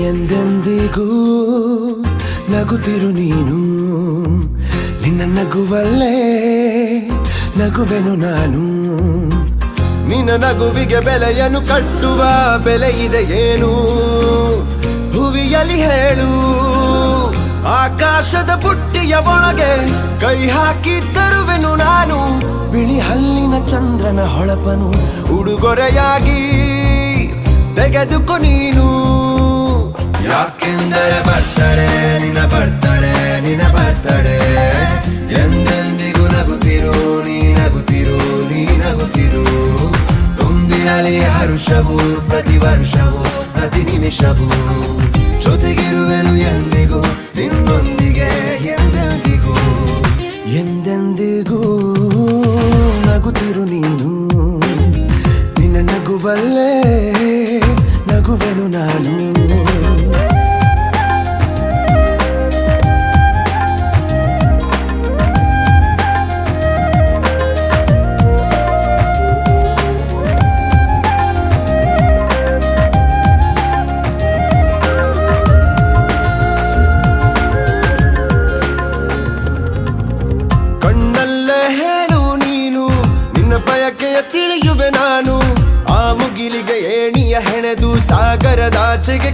ಎಂದೆಂದಿಗೂ ನಗುತ್ತಿರು ನೀನು, ನಿನ್ನ ನಗುವಲ್ಲೇ ನಗುವೆನು ನಾನು. ನಿನ್ನ ನಗುವಿಗೆ ಬೆಲೆಯನ್ನು ಕಟ್ಟುವ ಬೆಲೆ ಇದೆ ಏನು, ಹುವಿಯಲ್ಲಿ ಹೇಳು. ಆಕಾಶದ ಬುಟ್ಟಿಯ ಒಳಗೆ ಕೈ ಹಾಕಿ ತರುವೆನು ನಾನು, ಬಿಳಿ ಹಲ್ಲಿನ ಚಂದ್ರನ ಹೊಳಪನು ಉಡುಗೊರೆಯಾಗಿ ತೆಗೆದುಕೊ ನೀನು. ಯಾಕೆಂದರೆ ಬರ್ತಡೆ ನಿನ್ನ ಬರ್ತಡೆ ನಿನ್ನ ಬರ್ತಡೆ, ಎಂದೆಂದಿಗೂ ನಗುತ್ತಿರು ನೀ ನಗುತ್ತಿರು ನೀ ನಗುತ್ತಿರು. ತುಂಬಿರಲಿ ಹರುಷವು ಪ್ರತಿ ವರ್ಷವೂ ಪ್ರತಿ ನಿಮಿಷವೂ, ಜೊತೆಗಿರುವೆನು ಎಂದಿಗೂ ನಿನ್ನೊಂದಿಗೆ ಎಂದೆಂದಿಗೂ. ಎಂದೆಂದಿಗೂ ನಗುತ್ತಿರು ನೀನು, ನಿನ್ನ ನಗುವಲ್ಲೇ ನಗುವೆನು ನಾನು. ಕಣ್ಣಲ್ಲೇ ಹೇಳು ನೀನು ನಿನ್ನ ಬಯಕೆಯ ತಿಳಿಯುವೆ ನಾನು, ಆ ಮುಗಿಲಿಗೆ ಏಣಿಯ ಹೆಣೆದು ಸಾಗರದಾಚೆಗೆ